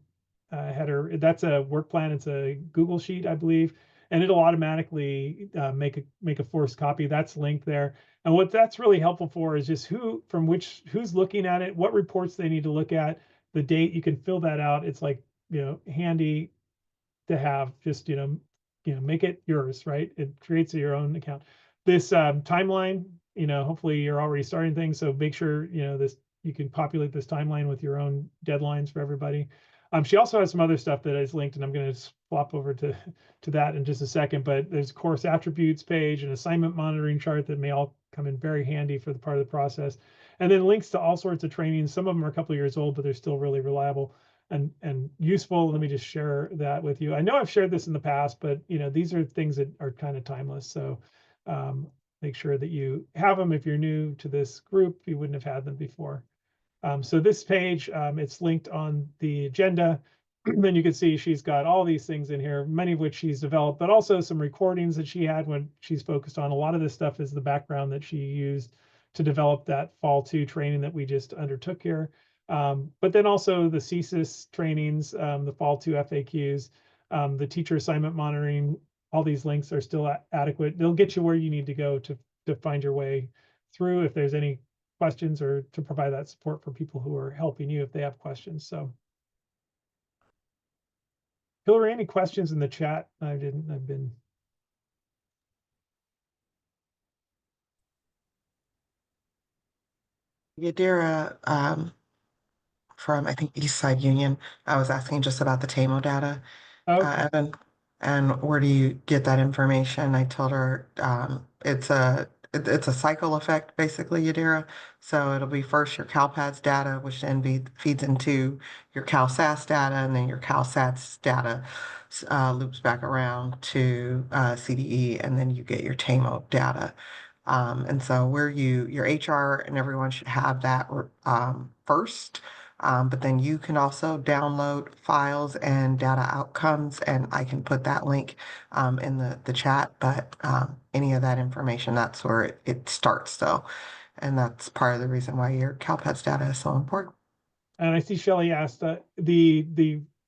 header. That's a work plan. It's a Google sheet, I believe, and it'll automatically make a forced copy. That's linked there. And what that's really helpful for is just who's looking at it, what reports they need to look at, the date. You can fill that out. It's like, handy to have. Just make it yours, right? It creates your own account. This timeline, hopefully you're already starting things, so make sure you can populate this timeline with your own deadlines for everybody. She also has some other stuff that is linked, and I'm going to flop over to that in just a second. But there's course attributes page and assignment monitoring chart that may all come in very handy for the part of the process. And then links to all sorts of trainings. Some of them are a couple of years old, but they're still really reliable and useful. Let me just share that with you. I know I've shared this in the past, but these are things that are kind of timeless. So make sure that you have them. If you're new to this group, you wouldn't have had them before. So this page, it's linked on the agenda. Then you can see she's got all these things in here, many of which she's developed, but also some recordings that she had when she's focused on. A lot of this stuff is the background that she used to develop that Fall 2 training that we just undertook here. But then also the CSIS trainings, the Fall 2 FAQs, the teacher assignment monitoring. All these links are still adequate. They'll get you where you need to go to find your way through if there's any questions, or to provide that support for people who are helping you if they have questions. So Hillary, any questions in the chat? I've been. Yadira, from I think Eastside Union, I was asking just about the TAMO data. Okay. Evan, and where do you get that information? I told her it's a cycle effect, basically, Yadira. So it'll be first your CalPADS data, which then feeds into your CalSAS data, and then your CalSATS data loops back around to CDE, and then you get your TAMO data. And so your HR and everyone should have that first. But then you can also download files and data outcomes, and I can put that link in the chat. But any of that information, that's where it starts. So, and that's part of the reason why your CalPADS data is so important. And I see Shelley asked the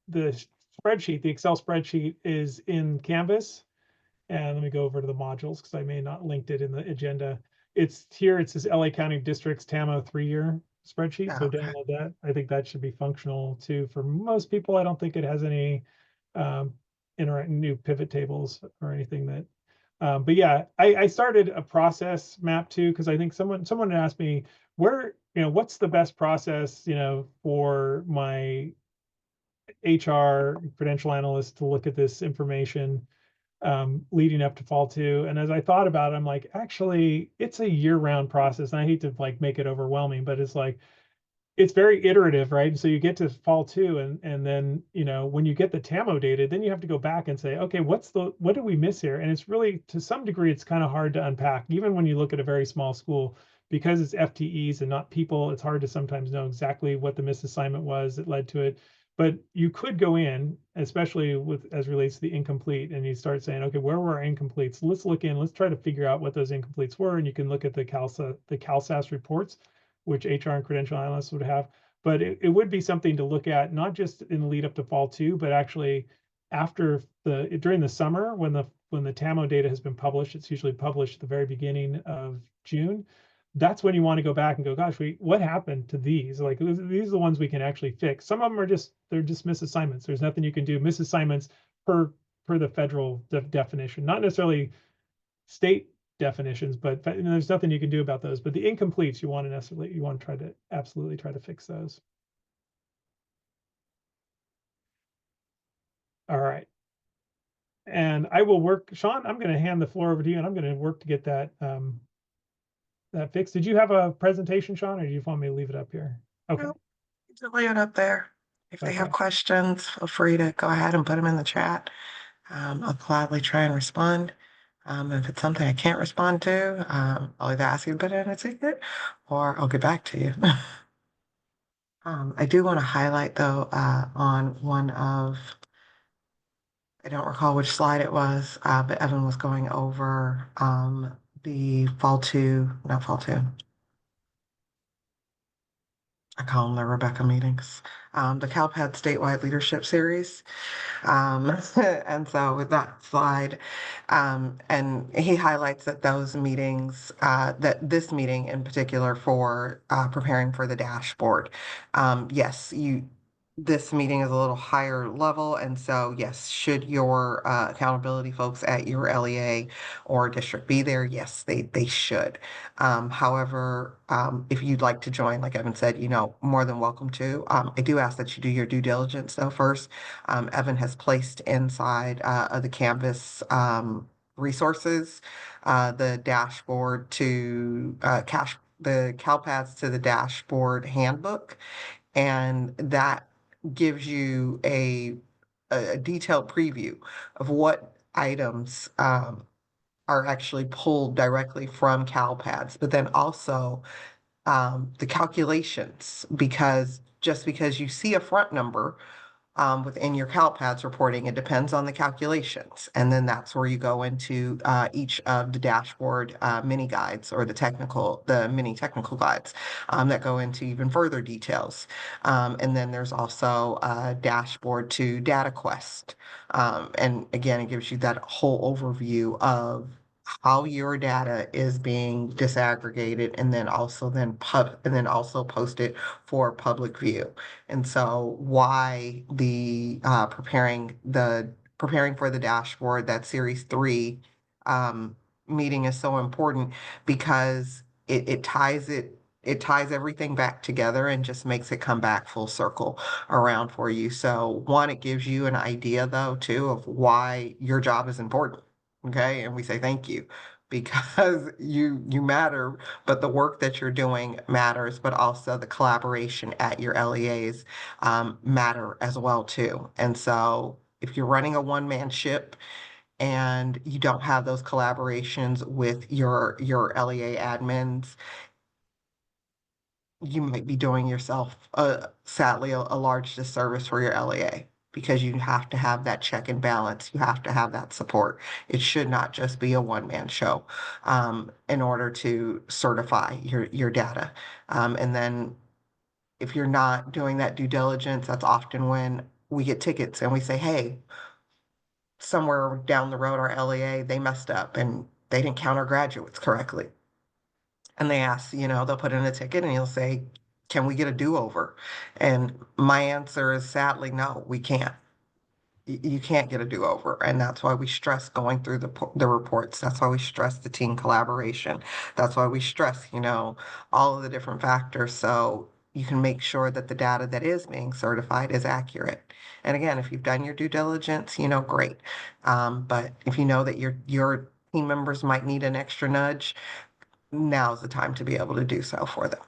spreadsheet, the Excel spreadsheet is in Canvas. And let me go over to the modules because I may not linked it in the agenda. It's here. It says LA County Districts TAMO 3-year spreadsheet. So Okay. download that. I think that should be functional too for most people. I don't think it has any new pivot tables or anything that. But yeah, I started a process map too because I think someone had asked me what's the best process for my HR credential analyst to look at this information leading up to Fall 2. And as I thought about it, I'm like, actually, it's a year-round process. And I hate to make it overwhelming, but it's very iterative, right? So you get to Fall 2, and then when you get the TAMO data, then you have to go back and say, okay, what did we miss here? And it's really, to some degree, it's kind of hard to unpack, even when you look at a very small school, because it's FTEs and not people. It's hard to sometimes know exactly what the misassignment was that led to it. But you could go in, especially as relates to the incomplete, and you start saying, okay, where were our incompletes? Let's look in. Let's try to figure out what those incompletes were. And you can look at the CalSAS reports, which HR and credential analysts would have. But it would be something to look at, not just in the lead up to Fall 2, but actually during the summer when the TAMO data has been published. It's usually published at the very beginning of June. That's when you want to go back and go, gosh, what happened to these? Like, these are the ones we can actually fix. Some of them they're just misassignments. There's nothing you can do. Misassignments per the federal definition, not necessarily state definitions, but there's nothing you can do about those. But the incompletes, you want to absolutely try to fix those. All right. And I will work, Sean, I'm going to hand the floor over to you, and I'm going to work to get that fixed. Did you have a presentation, Sean, or do you want me to leave it up here? Okay. No, just lay it up there. If they have questions, feel free to go ahead and put them in the chat. I'll gladly try and respond. If it's something I can't respond to, I'll either ask you to put it in a ticket or I'll get back to you. I do want to highlight though, on one of, I don't recall which slide it was, but Evan was going over the not Fall 2, I call them the Rebecca meetings, the CalPAD Statewide Leadership Series. And so with that slide, and he highlights that those meetings, that this meeting in particular for preparing for the dashboard, yes, this meeting is a little higher level, and so yes, should your accountability folks at your LEA or district be there? Yes, they should. However, if you'd like to join, like Evan said, more than welcome to. I do ask that you do your due diligence though first. Evan has placed inside of the Canvas resources, the dashboard to the CalPads to the dashboard handbook, and that gives you a detailed preview of what items are actually pulled directly from CalPads, but then also the calculations, because just because you see a front number within your CalPads reporting, it depends on the calculations. And then that's where you go into each of the dashboard mini guides or the mini technical guides that go into even further details. And then there's also a dashboard to data quest. And again, it gives you that whole overview of how your data is being disaggregated and then also posted for public view. And so why the preparing for the dashboard, that series 3 meeting is so important, because it ties everything back together and just makes it come back full circle around for you. So one, it gives you an idea though too of why your job is important. Okay. And we say thank you, because you matter, but the work that you're doing matters, but also the collaboration at your LEAs matter as well too. And so if you're running a one-man ship and you don't have those collaborations with your LEA admins, you might be doing yourself, sadly, a large disservice for your LEA, because you have to have that check and balance. You have to have that support. It should not just be a one-man show in order to certify your data. And then if you're not doing that due diligence, that's often when we get tickets and we say, hey, somewhere down the road, our LEA, they messed up and they didn't count our graduates correctly. And they ask, they'll put in a ticket and you'll say, can we get a do-over? And my answer is sadly, no, we can't. You can't get a do-over. And that's why we stress going through the reports. That's why we stress the team collaboration. That's why we stress, all of the different factors. So you can make sure that the data that is being certified is accurate. And again, if you've done your due diligence, great. But if you know that your team members might need an extra nudge, now's the time to be able to do so for them.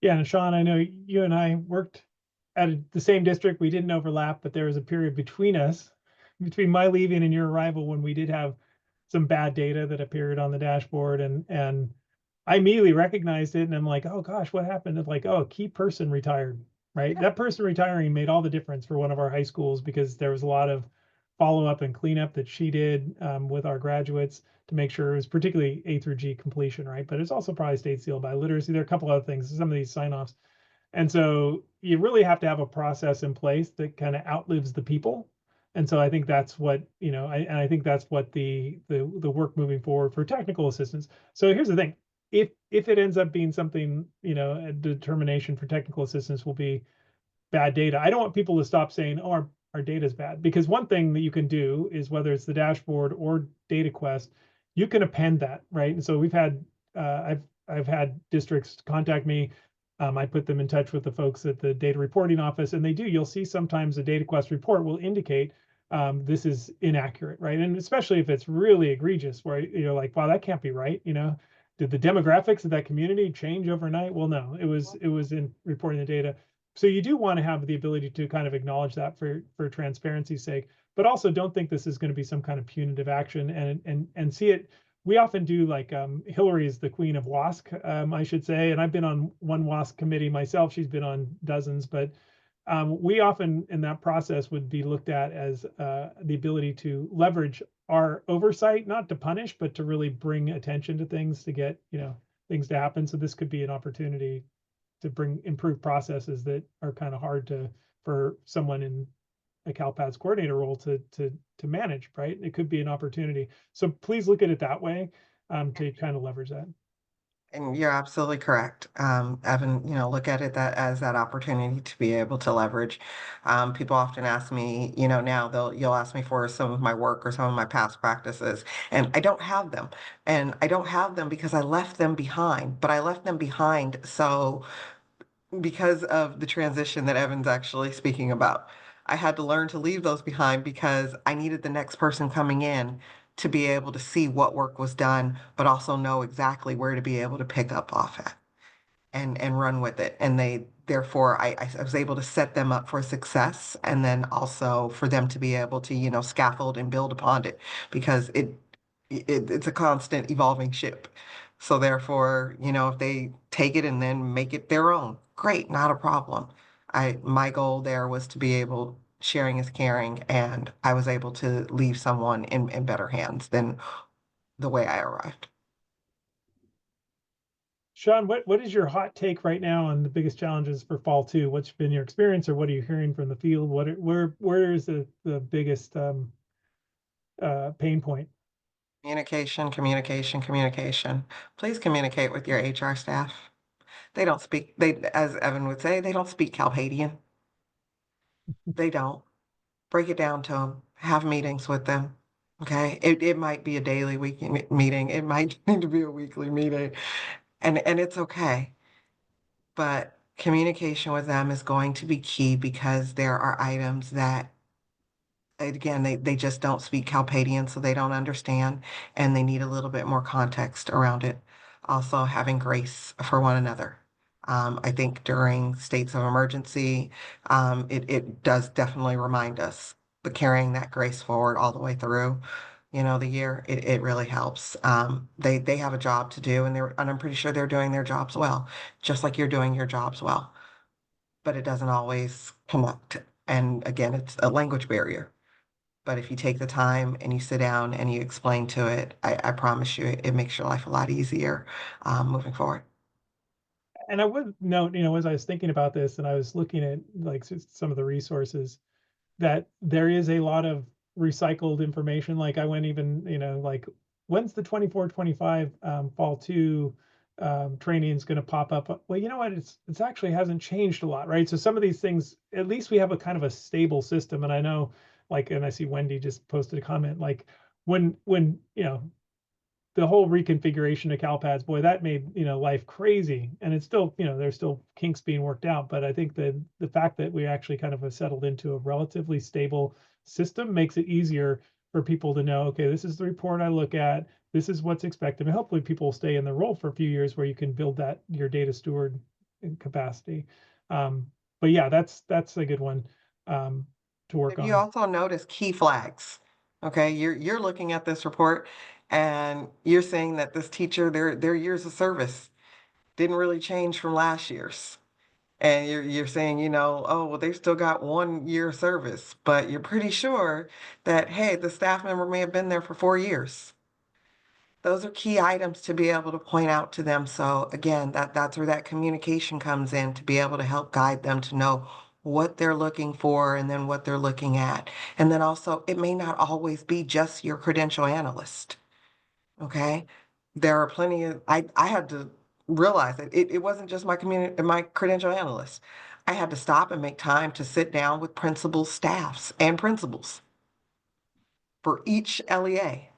Yeah, and Sean, I know you and I worked at the same district. We didn't overlap, but there was a period between us, between my leaving and your arrival, when we did have some bad data that appeared on the dashboard, and I immediately recognized it, and I'm like, oh gosh, what happened? It's like, oh, a key person retired, right? That person retiring made all the difference for one of our high schools, because there was a lot of follow-up and cleanup that she did with our graduates to make sure it was particularly A through G completion, right? But it's also probably state sealed by literacy. There are a couple other things, some of these sign-offs. And so you really have to have a process in place that kind of outlives the people. And so I think that's what, I think that's what the work moving forward for technical assistance. So here's the thing. If it ends up being something, a determination for technical assistance will be bad data, I don't want people to stop saying, oh, our data is bad. Because one thing that you can do is, whether it's the dashboard or data quest, you can append that, right? And so we've had, I've had districts contact me. I put them in touch with the folks at the data reporting office, and you'll see sometimes the data quest report will indicate this is inaccurate, right? And especially if it's really egregious, where you're like, wow, that can't be right. Did the demographics of that community change overnight? Well, no, it was in reporting the data. So you do want to have the ability to kind of acknowledge that for transparency's sake, but also don't think this is going to be some kind of punitive action, and see it. We often do, like, Hillary is the queen of WASC, I should say, and I've been on one WASC committee myself. She's been on dozens, but we often in that process would be looked at as the ability to leverage our oversight, not to punish, but to really bring attention to things, to get, things to happen. So this could be an opportunity to bring improve processes that are kind of hard for someone in a CalPADS coordinator role to manage, right? It could be an opportunity. So please look at it that way, to kind of leverage that. And you're absolutely correct. Evan, look at it that as that opportunity to be able to leverage. People often ask me, now you'll ask me for some of my work or some of my past practices, and I don't have them. And I don't have them because I left them behind, but I left them behind so because of the transition that Evan's actually speaking about. I had to learn to leave those behind because I needed the next person coming in to be able to see what work was done, but also know exactly where to be able to pick up off at and run with it. And therefore, I was able to set them up for success, and then also for them to be able to, scaffold and build upon it because it's a constant evolving ship. So therefore, if they take it and then make it their own, great, not a problem. My goal there was to be able, sharing is caring, and I was able to leave someone in better hands than the way I arrived. Sean, what is your hot take right now on the biggest challenges for fall two? What's been your experience, or what are you hearing from the field? Where is the biggest pain point? Communication, communication, communication. Please communicate with your HR staff. They don't speak, as Evan would say, they don't speak Calpadian. They don't. Break it down to them. Have meetings with them. Okay. It might be a daily meeting. It might need to be a weekly meeting. And it's okay. But communication with them is going to be key because there are items that again, they just don't speak Calpadian, so they don't understand, and they need a little bit more context around it. Also, having grace for one another. I think during states of emergency, it does definitely remind us, but carrying that grace forward all the way through, the year, it really helps. They have a job to do, and I'm pretty sure they're doing their jobs well, just like you're doing your jobs well. But it doesn't always connect. And again, it's a language barrier. But if you take the time and you sit down and you explain to it, I promise you, it makes your life a lot easier moving forward. And I would note, as I was thinking about this and I was looking at like some of the resources, that there is a lot of recycled information. Like I went even, like when's the 24-25 fall two training is going to pop up? Well, you know what? It's actually hasn't changed a lot, right? So some of these things, at least we have a kind of a stable system. And I know, like, and I see Wendy just posted a comment, like when the whole reconfiguration of CalPads, boy, that made life crazy. And it's still, there's still kinks being worked out. But I think that the fact that we actually kind of have settled into a relatively stable system makes it easier for people to know, okay, this is the report I look at, this is what's expected. And hopefully people will stay in the role for a few years where you can build that your data steward capacity. But yeah, that's a good one to work If you on. also notice key flags, okay, you're looking at this report and you're saying that this teacher, their years of service didn't really change from last year's. And you're saying, oh, well, they've still got 1 year service, but you're pretty sure that, hey, the staff member may have been there for 4 years. Those are key items to be able to point out to them. So again, that's where that communication comes in to be able to help guide them to know what they're looking for and then what they're looking at. And then also, it may not always be just your credential analyst. Okay. There are plenty of, I had to realize that it wasn't just my credential analyst. I had to stop and make time to sit down with principals, staffs, and principals for each LEA.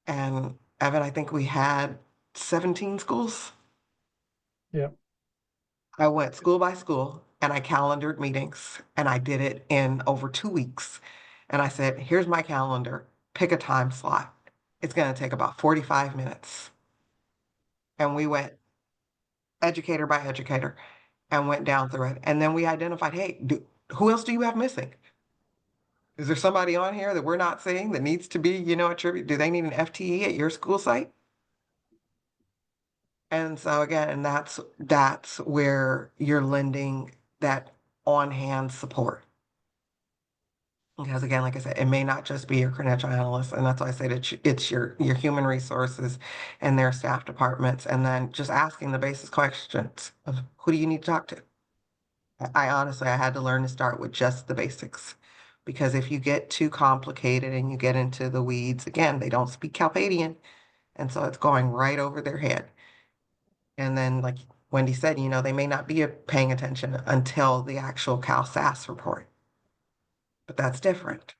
And Evan, I think we had 17 schools. Yeah. I went school by school and I calendared meetings and I did it in over 2 weeks. And I said, here's my calendar, pick a time slot. It's going to take about 45 minutes. And we went educator by educator and went down through it. And then we identified, hey, who else do you have missing? Is there somebody on here that we're not seeing that needs to be, attributed? Do they need an FTE at your school site? And so again, and that's where you're lending that on-hand support. Because again, like I said, it may not just be your credential analyst, and that's why I said it's your human resources and their staff departments, and then just asking the basic questions of who do you need to talk to. I honestly, I had to learn to start with just the basics, because if you get too complicated and you get into the weeds, again, they don't speak Calpadian, and so it's going right over their head. And then, like Wendy said, they may not be paying attention until the actual CalSAS report, but that's different.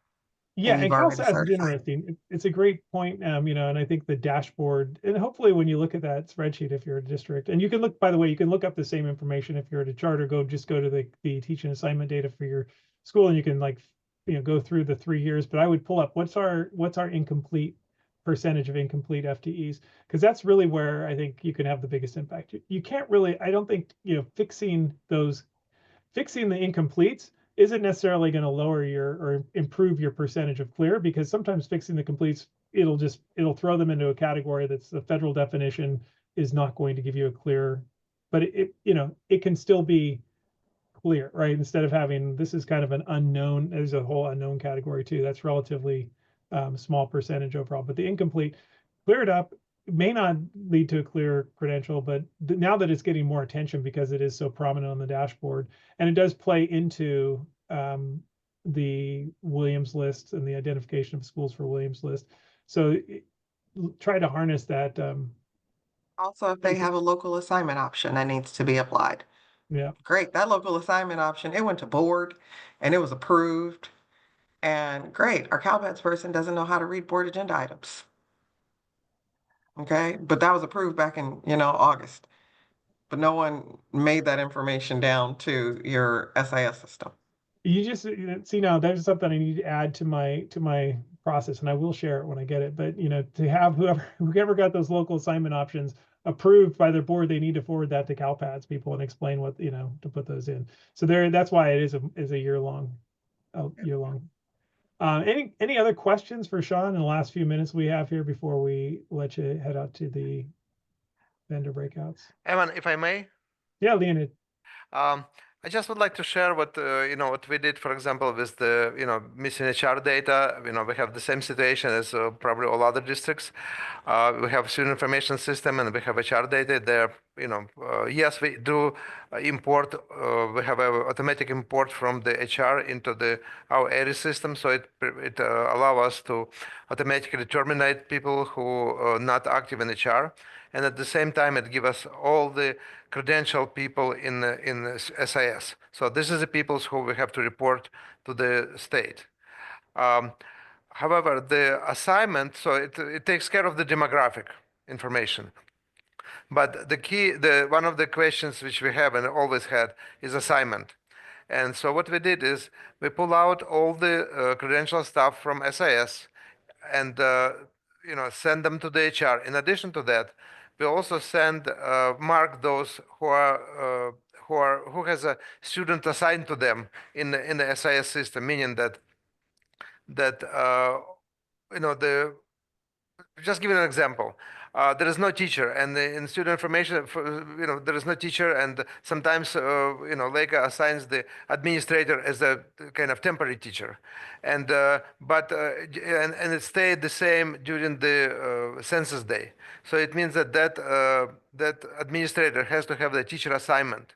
Yeah, And you've and already CalSAS is certified. interesting. It's a great point, and I think the dashboard, and hopefully when you look at that spreadsheet, if you're a district, and you can look, by the way, you can look up the same information if you're at a charter, just go to the teaching assignment data for your school, and you can go through the 3 years. But I would pull up what's our incomplete percentage of incomplete FTEs, because that's really where I think you can have the biggest impact. You can't really, I don't think, fixing the incompletes isn't necessarily going to lower or improve your percentage of clear, because sometimes fixing the completes, it'll throw them into a category that's the federal definition is not going to give you a clear, but it can still be clear, right? Instead of having, this is kind of an unknown, there's a whole unknown category too. That's relatively small percentage overall, but the incomplete, clear it up. It may not lead to a clear credential, but now that it's getting more attention because it is so prominent on the dashboard, and it does play into the Williams list and the identification of schools for Williams list. So try to harness that. Also, if they have a local assignment option that needs to be applied. Yeah. Great, that local assignment option, it went to board and it was approved. And great, our CalPADS person doesn't know how to read board agenda items. Okay, but that was approved back in, August. But no one made that information down to your SIS system. You just see, now there's something I need to add to my process, and I will share it when I get it. But to have whoever got those local assignment options approved by their board, they need to forward that to CalPADS people and explain what to put those in. So that's why it is a year long. Any other questions for Sean in the last few minutes we have here before we let you head out to the vendor breakouts? Evan, if I may. Yeah, Leonid. I just would like to share what what we did, for example, with the missing HR data. We have the same situation as probably all other districts. We have student information system and we have HR data there. Yes, we do import. We have an automatic import from the HR into our ARIS system, so it allow us to automatically terminate people who are not active in HR, and at the same time it give us all the credential people in SIS. So this is the people who we have to report to the state. However, the assignment, so it takes care of the demographic information. But one of the questions which we have and always had is assignment. And so what we did is we pull out all the credential stuff from SIS and send them to the HR. In addition to that, we also mark those who has a student assigned to them in the SIS system, meaning that just give you an example. There is no teacher, and in student information, there is no teacher, and sometimes LACOE assigns the administrator as a kind of temporary teacher, and it stayed the same during the census day. So it means that administrator has to have the teacher assignment.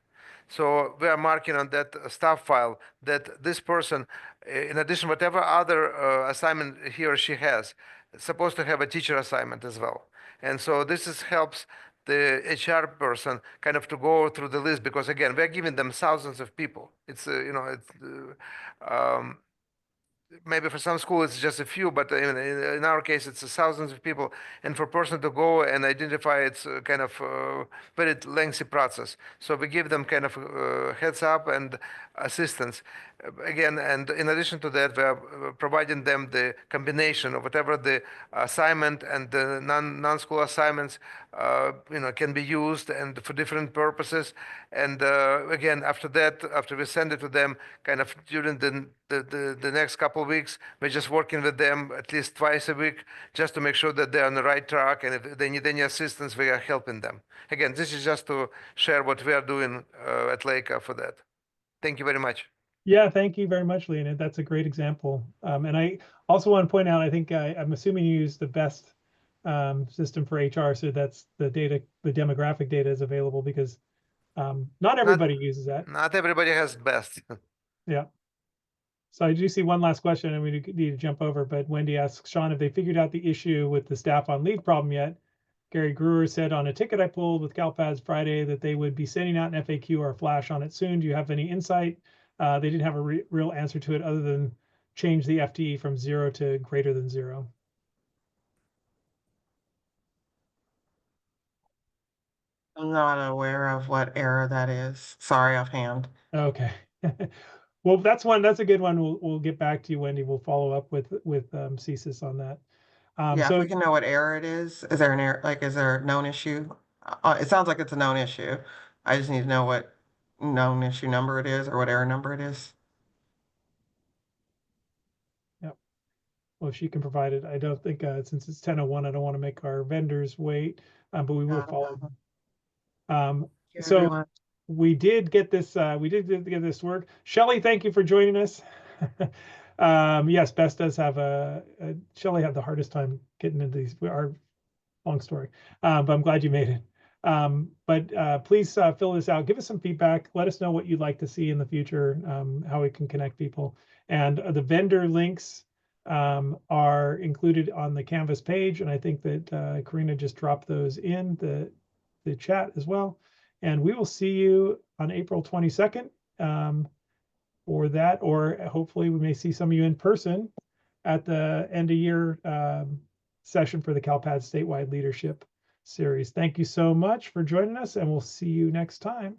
So we are marking on that staff file that this person, in addition whatever other assignment he or she has, is supposed to have a teacher assignment as well. And so helps the HR person kind of to go through the list, because again, we're giving them thousands of people. Maybe for some schools it's just a few, but in our case it's thousands of people, and for a person to go and identify, it's kind of very lengthy process. So we give them kind of heads up and assistance again, and in addition to that, we are providing them the combination of whatever the assignment and the non-school assignments can be used and for different purposes. And again, after we send it to them, kind of during the next couple of weeks, we're just working with them at least twice a week just to make sure that they're on the right track, and if they need any assistance, we are helping them. Again, this is just to share what we are doing at LACOE for that. Thank you very much. Yeah, thank you very much, Leonid. That's a great example. And I also want to point out, I think I'm assuming you use the best system for HR, so that's the data, the demographic data is available because not everybody uses that. Not everybody has best. Yeah. So I do see one last question and we need to jump over, but Wendy asks, Sean, have they figured out the issue with the staff on leave problem yet? Gary Brewer said on a ticket I pulled with CalPads Friday that they would be sending out an FAQ or a flash on it soon. Do you have any insight? They didn't have a real answer to it other than change the FTE from 0 to greater than 0. I'm not aware of what error that is. Sorry offhand. Okay. Well, that's a good one. We'll get back to you, Wendy. We'll follow up with CSIS on that. Yeah, So if we can know what error it is there an error, like, is there a known issue? It sounds like it's a known issue. I just need to know what known issue number it is or what error number it is. well, if she can provide it, I don't think since it's 10:01, I don't want to make our vendors wait, but we will follow. You, So everyone. we did get this. We did get this work. Shelley, thank you for joining us. Yes, Bess does have Shelley had the hardest time getting into these. Our long story, but I'm glad you made it. But please fill this out. Give us some feedback. Let us know what you'd like to see in the future, how we can connect people. And the vendor links are included on the Canvas page. And I think that Karina just dropped those in the chat as well. And we will see you on April 22nd for that, or hopefully we may see some of you in person at the end of year session for the CalPADS Statewide Leadership Series. Thank you so much for joining us, and we'll see you next time.